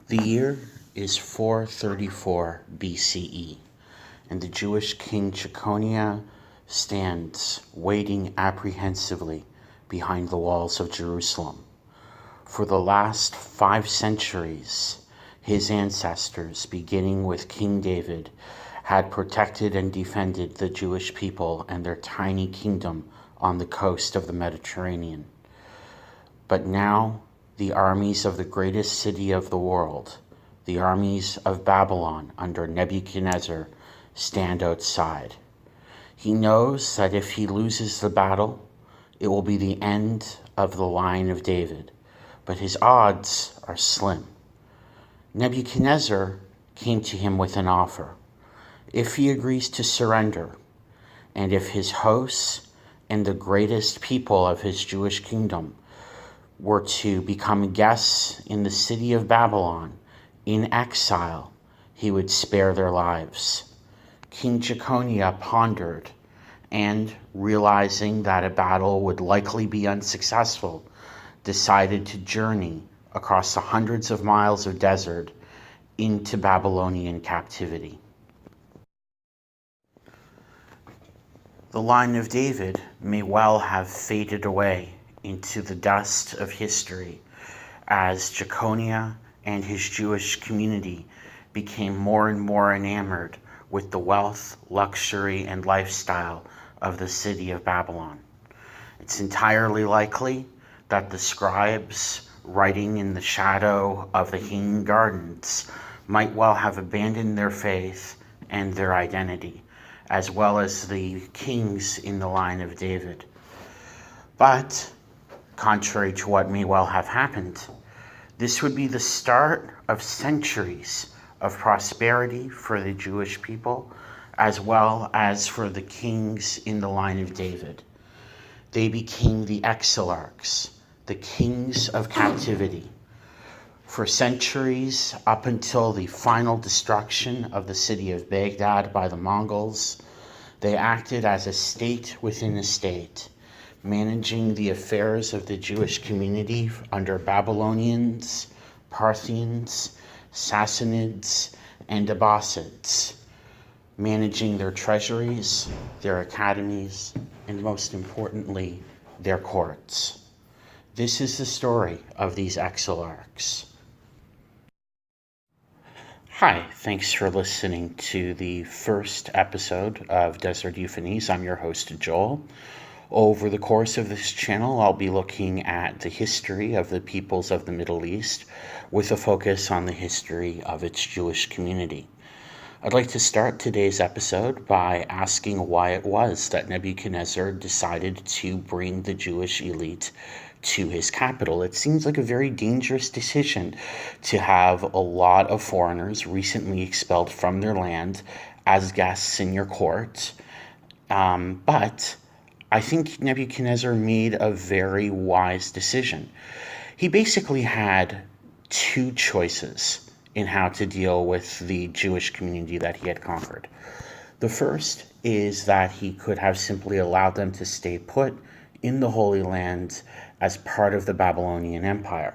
The year is 434 BCE, and the Jewish king Jeconiah stands waiting apprehensively behind the walls of Jerusalem. For the last 5 centuries, his ancestors, beginning with King David, had protected and defended the Jewish people and their tiny kingdom on the coast of the Mediterranean. But now, the armies of the greatest city of the world, the armies of Babylon under Nebuchadnezzar, stand outside. He knows that if he loses the battle, it will be the end of the line of David, but his odds are slim. Nebuchadnezzar came to him with an offer. If he agrees to surrender, and if his hosts and the greatest people of his Jewish kingdom were to become guests in the city of Babylon in exile, he would spare their lives. King Jeconiah pondered, and realizing that a battle would likely be unsuccessful, decided to journey across the hundreds of miles of desert into Babylonian captivity. The line of David may well have faded away into the dust of history as Jeconiah and his Jewish community became more and more enamored with the wealth, luxury, and lifestyle of the city of Babylon. It's entirely likely that the scribes writing in the shadow of the Hanging Gardens might well have abandoned their faith and their identity, as well as the kings in the line of David. But contrary to what may well have happened, this would be the start of centuries of prosperity for the Jewish people, as well as for the kings in the line of David. They became the Exilarchs, the kings of captivity. For centuries, up until the final destruction of the city of Baghdad by the Mongols, they acted as a state within a state, managing the affairs of the Jewish community under Babylonians, Parthians, Sassanids, and Abbasids, managing their treasuries, their academies, and most importantly, their courts. This is the story of these Exilarchs. Hi, thanks for listening to the first episode of Desert Euphonies. I'm your host, Joel. Over the course of this channel, I'll be looking at the history of the peoples of the Middle East with a focus on the history of its Jewish community. I'd like to start today's episode by asking why it was that Nebuchadnezzar decided to bring the Jewish elite to his capital. It seems like a very dangerous decision to have a lot of foreigners recently expelled from their land as guests in your court. But I think Nebuchadnezzar made a very wise decision. He basically had 2 choices in how to deal with the Jewish community that he had conquered. The first is that he could have simply allowed them to stay put in the Holy Land as part of the Babylonian Empire.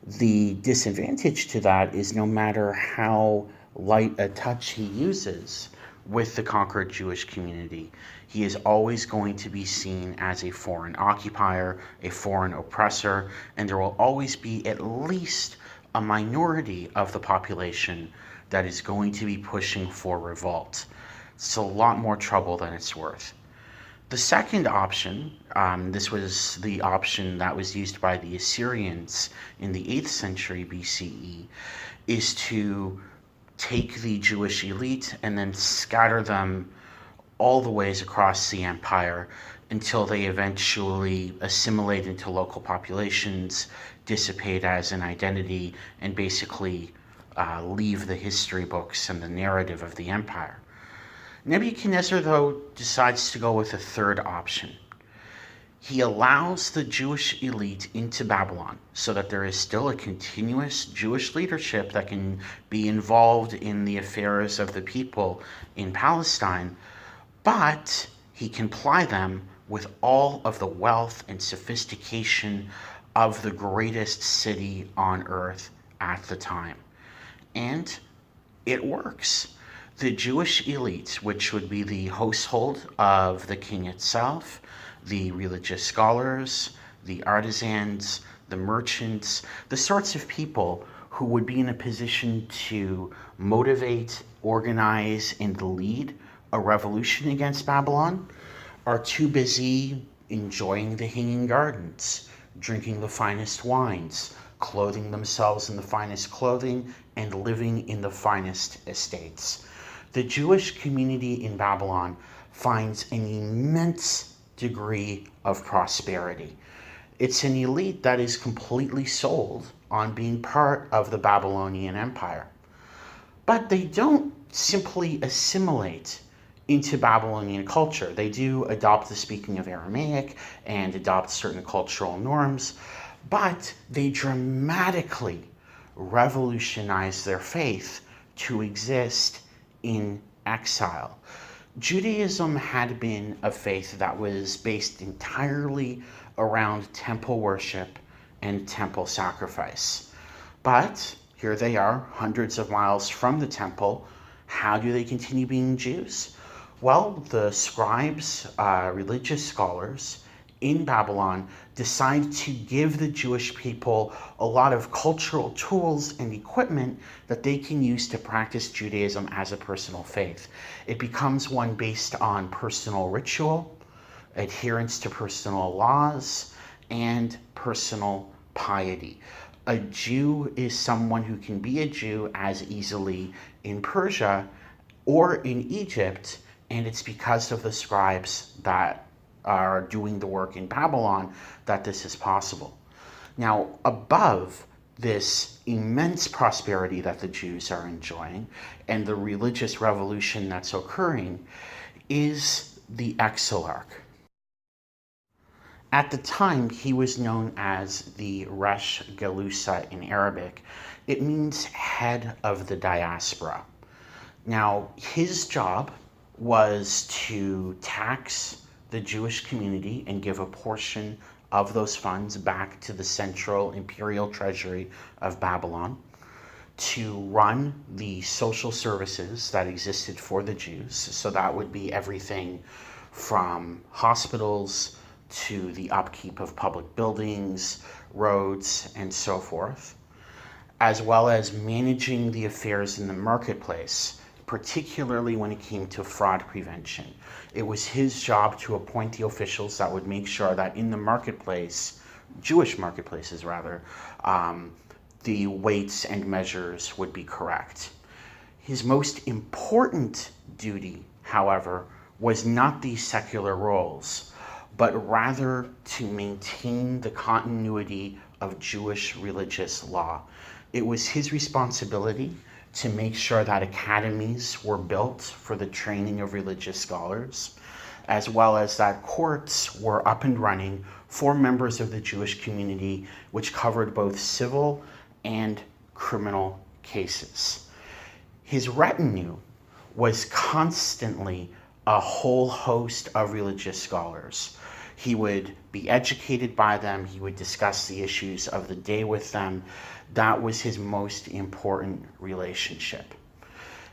The disadvantage to that is no matter how light a touch he uses with the conquered Jewish community, he is always going to be seen as a foreign occupier, a foreign oppressor, and there will always be at least a minority of the population that is going to be pushing for revolt. It's a lot more trouble than it's worth. The second option, this was the option that was used by the Assyrians in the 8th century BCE, is to take the Jewish elite and then scatter them all the ways across the empire until they eventually assimilate into local populations, dissipate as an identity, and basically leave the history books and the narrative of the empire. Nebuchadnezzar, though, decides to go with a third option. He allows the Jewish elite into Babylon so that there is still a continuous Jewish leadership that can be involved in the affairs of the people in Palestine, but he can ply them with all of the wealth and sophistication of the greatest city on earth at the time. And it works. The Jewish elite, which would be the household of the king itself, the religious scholars, the artisans, the merchants, the sorts of people who would be in a position to motivate, organize, and lead a revolution against Babylon, are too busy enjoying the hanging gardens, drinking the finest wines, clothing themselves in the finest clothing, and living in the finest estates. The Jewish community in Babylon finds an immense degree of prosperity. It's an elite that is completely sold on being part of the Babylonian Empire. But they don't simply assimilate into Babylonian culture. They do adopt the speaking of Aramaic and adopt certain cultural norms, but they dramatically revolutionize their faith to exist in exile. Judaism had been a faith that was based entirely around temple worship and temple sacrifice. But here they are, hundreds of miles from the temple. How do they continue being Jews? Well, the scribes, religious scholars in Babylon, decide to give the Jewish people a lot of cultural tools and equipment that they can use to practice Judaism as a personal faith. It becomes one based on personal ritual, adherence to personal laws, and personal piety. A Jew is someone who can be a Jew as easily in Persia or in Egypt, and it's because of the scribes that are doing the work in Babylon that this is possible. Now, above this immense prosperity that the Jews are enjoying and the religious revolution that's occurring is the Exilarch. At the time, he was known as the Resh Galusa in Arabic. It means head of the diaspora. Now, his job was to tax the Jewish community and give a portion of those funds back to the central imperial treasury of Babylon, to run the social services that existed for the Jews. So that would be everything from hospitals to the upkeep of public buildings, roads, and so forth, as well as managing the affairs in the marketplace, particularly when it came to fraud prevention. It was his job to appoint the officials that would make sure that in the marketplace, Jewish marketplaces rather, the weights and measures would be correct. His most important duty, however, was not these secular roles, but rather to maintain the continuity of Jewish religious law. It was his responsibility to make sure that academies were built for the training of religious scholars, as well as that courts were up and running for members of the Jewish community, which covered both civil and criminal cases. His retinue was constantly a whole host of religious scholars. He would be educated by them. He would discuss the issues of the day with them. That was his most important relationship.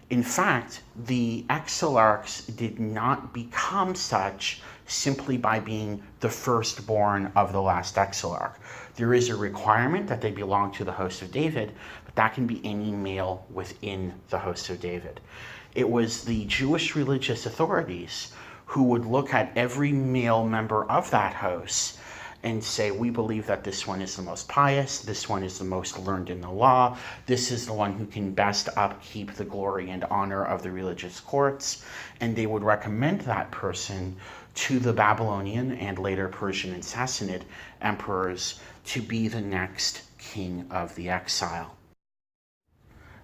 In fact, the Exilarchs did not become such simply by being the firstborn of the last Exilarch. There is a requirement that they belong to the host of David, but that can be any male within the host of David. It was the Jewish religious authorities who would look at every male member of that house and say, we believe that this one is the most pious, this one is the most learned in the law, this is the one who can best upkeep the glory and honor of the religious courts, and they would recommend that person to the Babylonian and later Persian and Sassanid emperors to be the next king of the exile.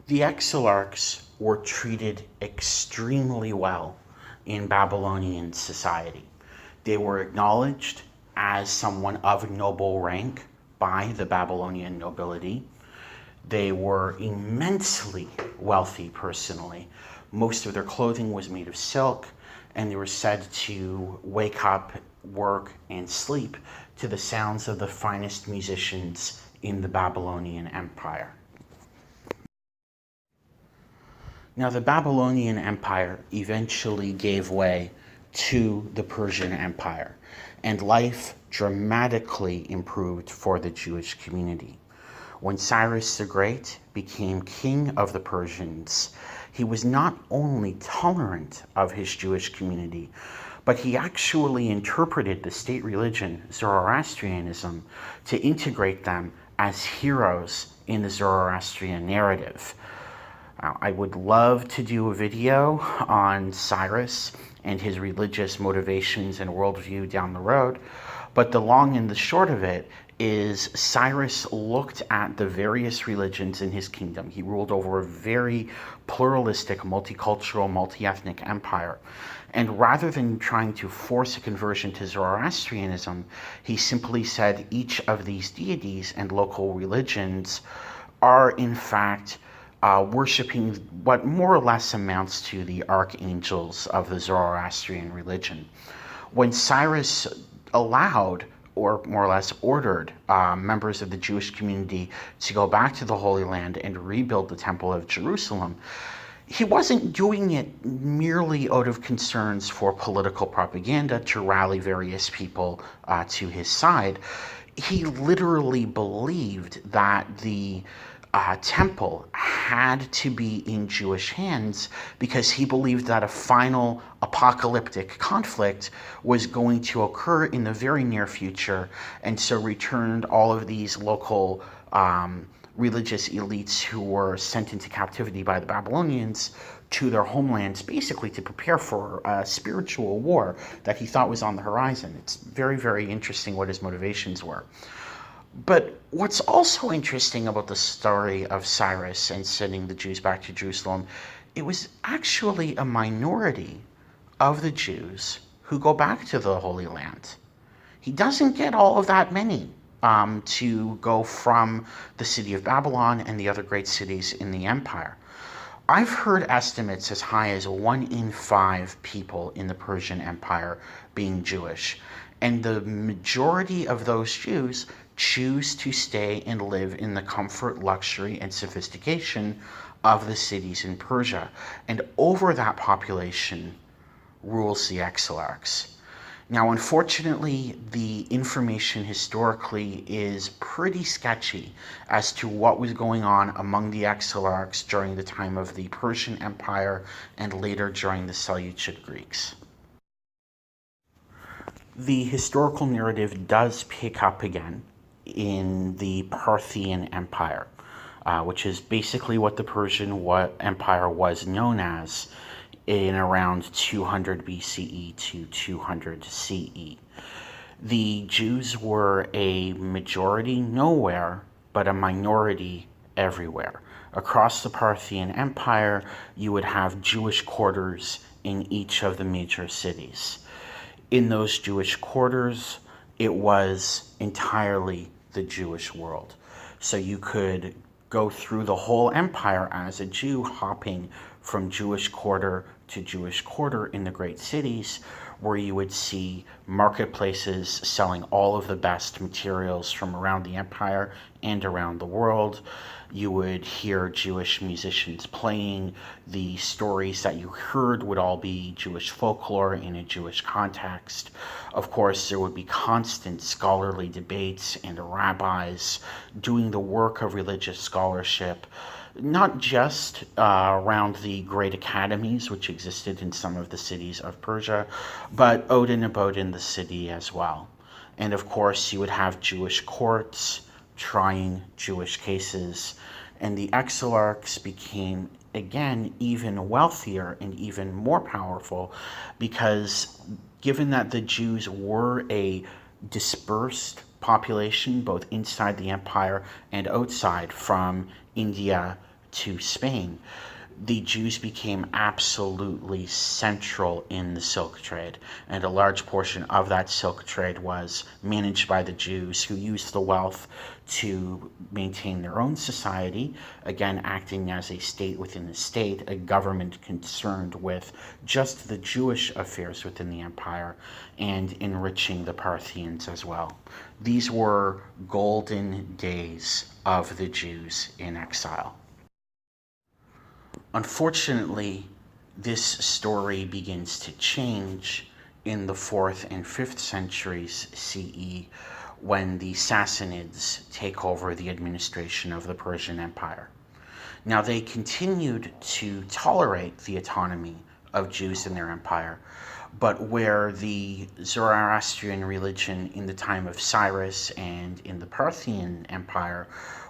The Exilarchs were treated extremely well in Babylonian society. They were acknowledged as someone of noble rank by the Babylonian nobility. They were immensely wealthy personally. Most of their clothing was made of silk, and they were said to wake up, work, and sleep to the sounds of the finest musicians in the Babylonian Empire. Now, the Babylonian Empire eventually gave way to the Persian Empire, and life dramatically improved for the Jewish community. When Cyrus the Great became king of the Persians, he was not only tolerant of his Jewish community, but he actually interpreted the state religion, Zoroastrianism, to integrate them as heroes in the Zoroastrian narrative. I would love to do a video on Cyrus and his religious motivations and worldview down the road, but the long and the short of it is Cyrus looked at the various religions in his kingdom. He ruled over a very pluralistic, multicultural, multi-ethnic empire. And rather than trying to force a conversion to Zoroastrianism, he simply said each of these deities and local religions are in fact worshipping what more or less amounts to the archangels of the Zoroastrian religion. When Cyrus allowed, or more or less ordered, members of the Jewish community to go back to the Holy Land and rebuild the Temple of Jerusalem, he wasn't doing it merely out of concerns for political propaganda to rally various people to his side. He literally believed that the temple had to be in Jewish hands because he believed that a final apocalyptic conflict was going to occur in the very near future, and so returned all of these local religious elites who were sent into captivity by the Babylonians to their homelands, basically to prepare for a spiritual war that he thought was on the horizon. It's very, very interesting what his motivations were. But what's also interesting about the story of Cyrus and sending the Jews back to Jerusalem, it was actually a minority of the Jews who go back to the Holy Land. He doesn't get all of that many to go from the city of Babylon and the other great cities in the empire. I've heard estimates as high as 1 in 5 people in the Persian Empire being Jewish, and the majority of those Jews choose to stay and live in the comfort, luxury, and sophistication of the cities in Persia. And over that population rules the Exilarchs. Now, unfortunately, the information historically is pretty sketchy as to what was going on among the Exilarchs during the time of the Persian Empire and later during the Seleucid Greeks. The historical narrative does pick up again in the Parthian Empire, which is basically what the Persian Empire was known as in around 200 BCE to 200 CE. The Jews were a majority nowhere, but a minority everywhere. Across the Parthian Empire, you would have Jewish quarters in each of the major cities. In those Jewish quarters, it was entirely the Jewish world. So you could go through the whole empire as a Jew, hopping from Jewish quarter to Jewish quarter in the great cities, where you would see marketplaces selling all of the best materials from around the empire and around the world. You would hear Jewish musicians playing. The stories that you heard would all be Jewish folklore in a Jewish context. Of course, there would be constant scholarly debates and rabbis doing the work of religious scholarship, not just around the great academies which existed in some of the cities of Persia, but out and about in the city as well. And of course, you would have Jewish courts trying Jewish cases, and the Exilarchs became, again, even wealthier and even more powerful because given that the Jews were a dispersed population, both inside the empire and outside, from India to Spain, the Jews became absolutely central in the silk trade, and a large portion of that silk trade was managed by the Jews, who used the wealth to maintain their own society, again acting as a state within the state, a government concerned with just the Jewish affairs within the empire and enriching the Parthians as well. These were golden days of the Jews in exile. Unfortunately, this story begins to change in the 4th and 5th centuries CE when the Sassanids take over the administration of the Persian Empire. Now, they continued to tolerate the autonomy of Jews in their empire, but where the Zoroastrian religion in the time of Cyrus and in the Parthian Empire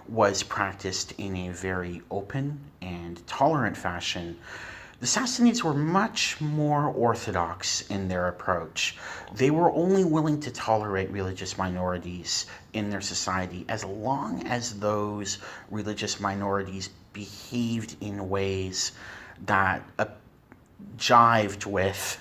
was practiced in a very open and tolerant fashion, the Sassanids were much more orthodox in their approach. They were only willing to tolerate religious minorities in their society as long as those religious minorities behaved in ways that jived with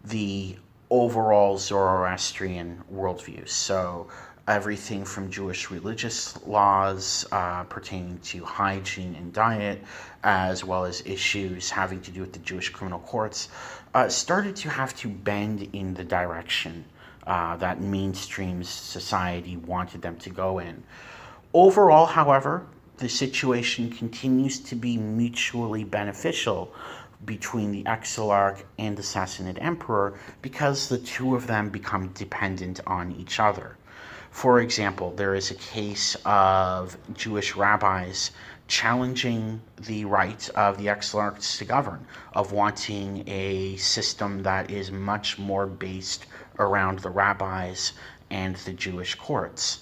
the overall Zoroastrian worldview. So everything from Jewish religious laws pertaining to hygiene and diet, as well as issues having to do with the Jewish criminal courts, started to have to bend in the direction that mainstream society wanted them to go in. Overall, however, the situation continues to be mutually beneficial between the Exilarch and the Sassanid emperor because the two of them become dependent on each other. For example, there is a case of Jewish rabbis challenging the right of the Exilarchs to govern, of wanting a system that is much more based around the rabbis and the Jewish courts.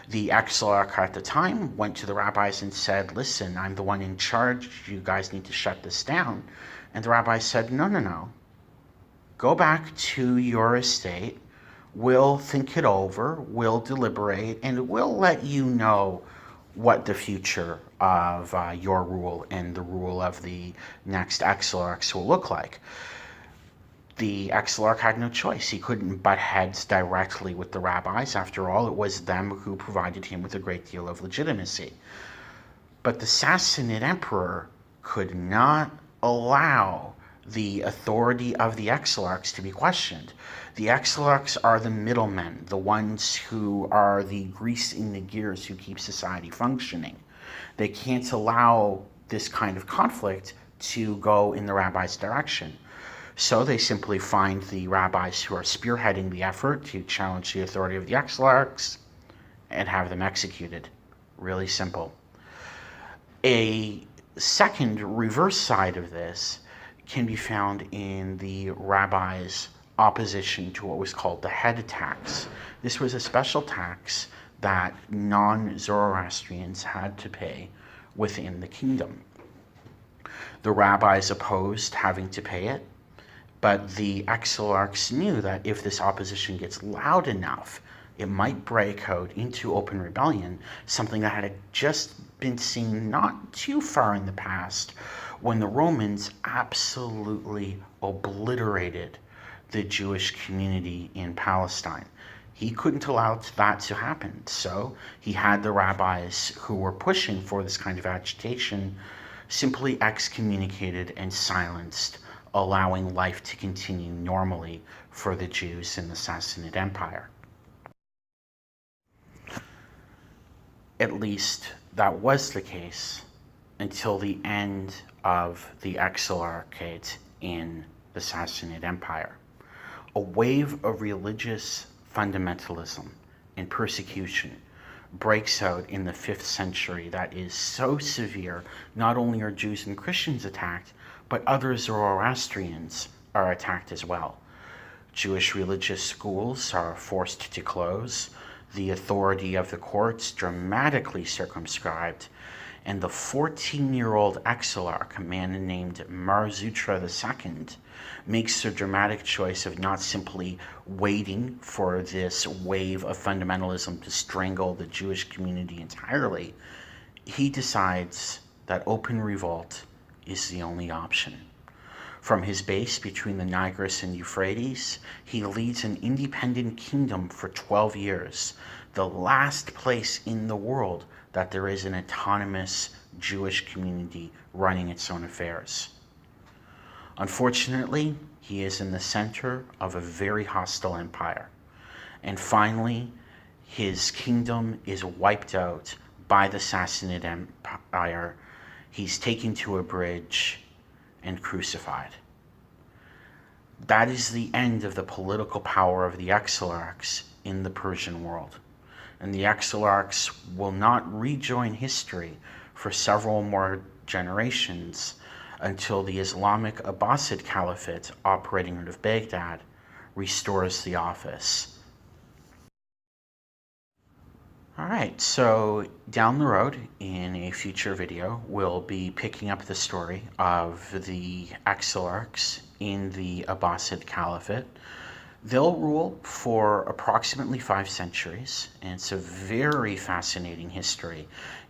The Exilarch at the time went to the rabbis and said, listen, I'm the one in charge. You guys need to shut this down. And the rabbis said, no. Go back to your estate. We'll think it over. We'll deliberate. And we'll let you know what the future of your rule and the rule of the next Exilarchs will look like. The Exilarch had no choice. He couldn't butt heads directly with the rabbis. After all, it was them who provided him with a great deal of legitimacy. But the Sassanid emperor could not allow the authority of the Exilarchs to be questioned. The Exilarchs are the middlemen, the ones who are the grease in the gears who keep society functioning. They can't allow this kind of conflict to go in the rabbi's direction. So they simply find the rabbis who are spearheading the effort to challenge the authority of the Exilarchs and have them executed. Really simple. A second reverse side of this can be found in the rabbis' opposition to what was called the head tax. This was a special tax that non-Zoroastrians had to pay within the kingdom. The rabbis opposed having to pay it, but the Exilarchs knew that if this opposition gets loud enough, it might break out into open rebellion, something that had just been seen not too far in the past when the Romans absolutely obliterated the Jewish community in Palestine. He couldn't allow that to happen, so he had the rabbis who were pushing for this kind of agitation simply excommunicated and silenced, allowing life to continue normally for the Jews in the Sassanid Empire. At least that was the case until the end of the Exilarchate in the Sassanid Empire. A wave of religious fundamentalism and persecution breaks out in the 5th century that is so severe, not only are Jews and Christians attacked, but other Zoroastrians are attacked as well. Jewish religious schools are forced to close, the authority of the courts dramatically circumscribed, and the 14-year-old Exilarch, a man named Marzutra II, makes the dramatic choice of not simply waiting for this wave of fundamentalism to strangle the Jewish community entirely. He decides that open revolt is the only option. From his base between the Tigris and Euphrates, he leads an independent kingdom for 12 years, the last place in the world that there is an autonomous Jewish community running its own affairs. Unfortunately, he is in the center of a very hostile empire. And finally, his kingdom is wiped out by the Sassanid Empire. He's taken to a bridge and crucified. That is the end of the political power of the Exilarchs in the Persian world. And the Exilarchs will not rejoin history for several more generations until the Islamic Abbasid Caliphate operating out of Baghdad restores the office. Alright, so down the road in a future video, we'll be picking up the story of the Exilarchs in the Abbasid Caliphate. They'll rule for approximately 5 centuries, and it's a very fascinating history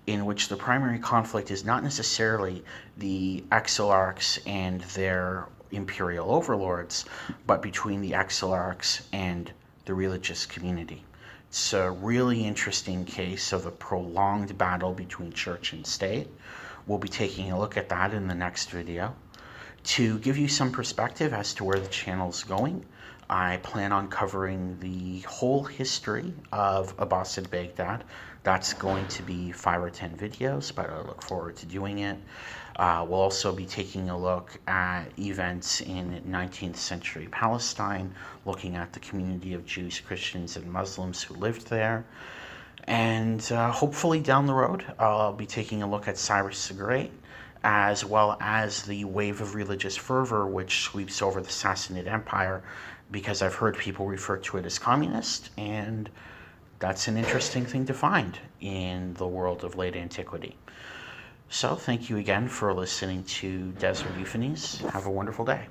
in which the primary conflict is not necessarily the Exilarchs and their imperial overlords, but between the Exilarchs and the religious community. It's a really interesting case of a prolonged battle between church and state. We'll be taking a look at that in the next video. To give you some perspective as to where the channel's going, I plan on covering the whole history of Abbasid Baghdad. That's going to be 5 or 10 videos, but I look forward to doing it. We'll also be taking a look at events in 19th century Palestine, looking at the community of Jews, Christians, and Muslims who lived there. And hopefully down the road, I'll be taking a look at Cyrus the Great, as well as the wave of religious fervor which sweeps over the Sassanid Empire, because I've heard people refer to it as communist, and that's an interesting thing to find in the world of late antiquity. So thank you again for listening to Desert Euphonies. Have a wonderful day.